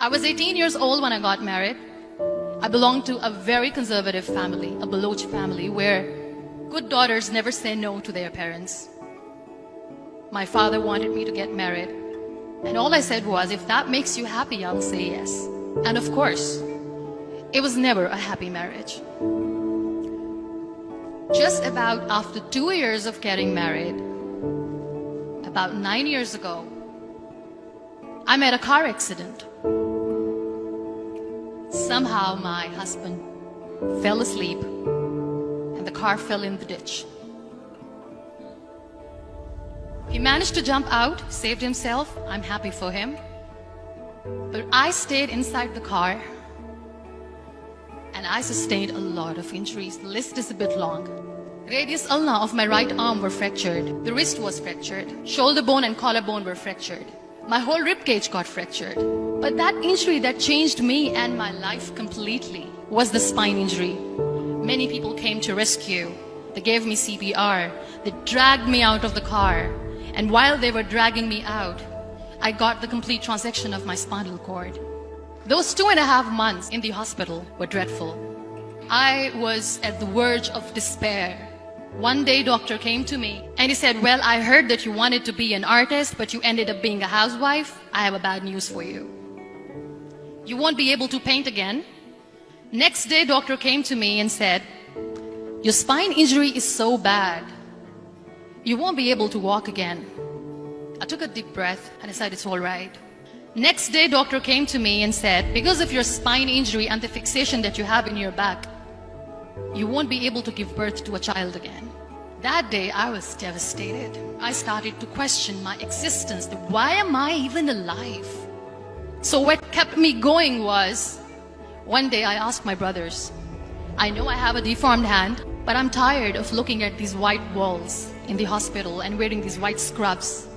I was 18 years old when I got married. I belonged to a very conservative family, a Baloch family, where good daughters never say no to their parents. My father wanted me to get married, and all I said was, if that makes you happy, I'll say yes. And of course, it was never a happy marriage. Just about after 2 years of getting married, about 9 years ago, I met a car accident. Somehow my husband fell asleep and the car fell in the ditch. He managed to jump out, saved himself. I'm happy for him. But I stayed inside the car and I sustained a lot of injuries. The list is a bit long. Radius ulna of my right arm were fractured. The wrist was fractured. Shoulder bone and collarbone were fractured. My whole rib cage got fractured. But that injury that changed me and my life completely was the spine injury. Many people came to rescue. They gave me CPR. They dragged me out of the car. And while they were dragging me out, I got the complete transection of my spinal cord. Those 2.5 months in the hospital were dreadful. I was at the verge of despair. One day, doctor came to me and he said, well, I heard that you wanted to be an artist, but you ended up being a housewife. I have a bad news for you. You won't be able to paint again. Next day, doctor came to me and said, your spine injury is so bad. You won't be able to walk again. I took a deep breath and I said, it's all right. Next day, doctor came to me and said, because of your spine injury and the fixation that you have in your back, you won't be able to give birth to a child again. That day, I was devastated. I started to question my existence. Why am I even alive? So what kept me going was, one day I asked my brothers, I know I have a deformed hand, but I'm tired of looking at these white walls in the hospital and wearing these white scrubs.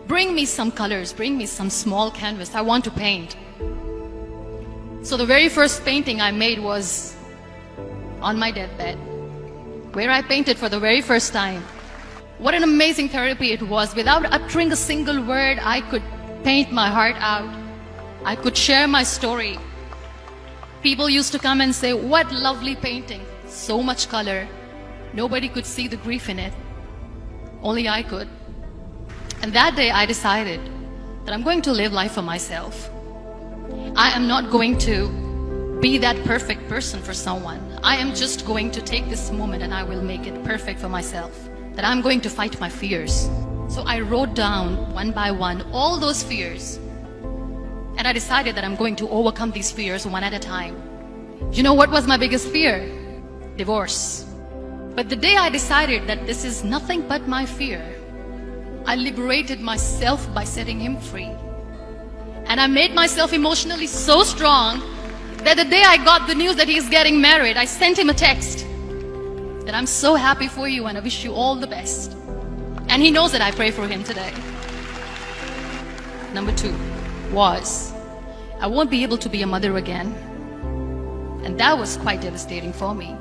Bring me some colors, bring me some small canvas. I want to paint. So the very first painting I made was on my deathbed, where I painted for the very first time. What an amazing therapy it was. Without uttering a single word, I could paint my heart out. I could share my story. People used to come and say, what lovely painting. So much color. Nobody could see the grief in it. Only I could. And that day I decided that I'm going to live life for myself. I am not going to be that perfect person for someone. I am just going to take this moment and I will make it perfect for myself. That I'm going to fight my fears. So I wrote down one by one all those fears. And I decided that I'm going to overcome these fears one at a time. You know what was my biggest fear? Divorce. But the day I decided that this is nothing but my fear, I liberated myself by setting him free. And I made myself emotionally so strong that the day I got the news that he's getting married, I sent him a text that I'm so happy for you and I wish you all the best. And he knows that I pray for him today. Number 2 was, I won't be able to be a mother again. And that was quite devastating for me.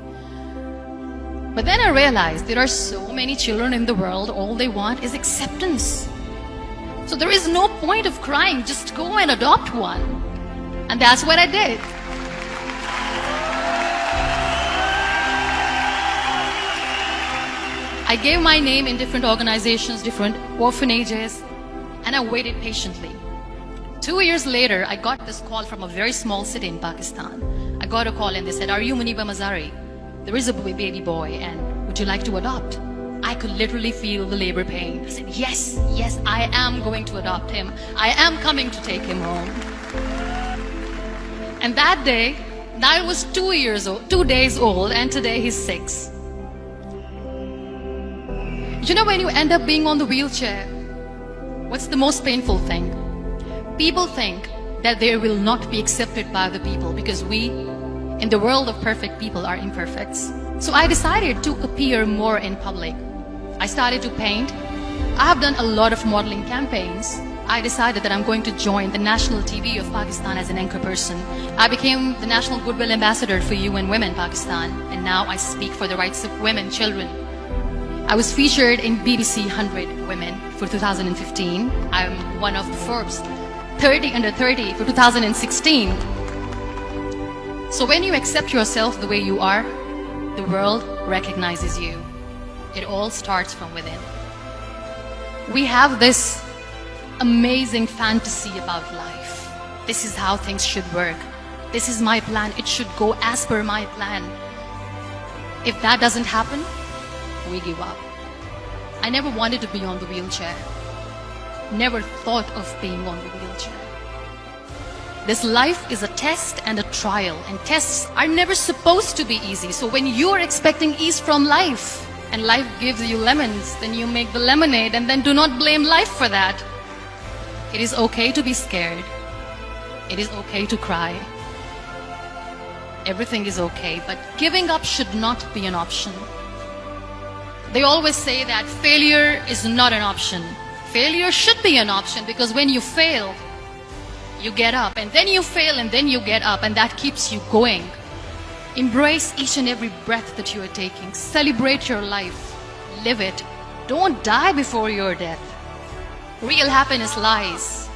But then I realized there are so many children in the world, all they want is acceptance. So there is no point of crying, just go and adopt one. And that's what I did. I gave my name in different organizations, different orphanages, and I waited patiently. 2 years later, I got this call from a very small city in Pakistan. I got a call and they said, are you Muniba Mazari? There is a baby boy and would you like to adopt? I could literally feel the labor pain. I said, yes, yes, I am going to adopt him. I am coming to take him home. And that day, Niall was 2 days old, and today he's 6. You know, when you end up being on the wheelchair, what's the most painful thing? People think that they will not be accepted by the people because we, in the world of perfect people, are imperfects. So I decided to appear more in public. I started to paint. I have done a lot of modeling campaigns. I decided that I'm going to join the national TV of Pakistan as an anchor person. I became the National Goodwill Ambassador for UN Women Pakistan, and now I speak for the rights of women, children. I was featured in BBC 100 Women for 2015. I'm one of the Forbes 30 under 30 for 2016. So when you accept yourself the way you are, the world recognizes you. It all starts from within. We have this amazing fantasy about life. This is how things should work. This is my plan. It should go as per my plan. If that doesn't happen, we give up. I never wanted to be on the wheelchair. Never thought of being on the wheelchair. This life is a test and a trial, and tests are never supposed to be easy. So when you're expecting ease from life, and life gives you lemons, then you make the lemonade, and then do not blame life for that. It is okay to be scared. It is okay to cry. Everything is okay, but giving up should not be an option. They always say that failure is not an option. Failure should be an option, because when you fail, you get up, and then you fail, and then you get up, and that keeps you going. Embrace each and every breath that you are taking. Celebrate your life. Live it. Don't die before your death. Real happiness lies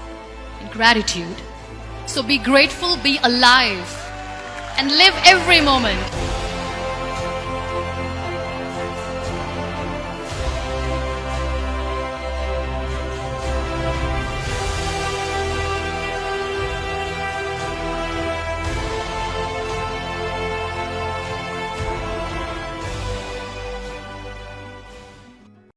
in gratitude. So be grateful, be alive, and live every moment.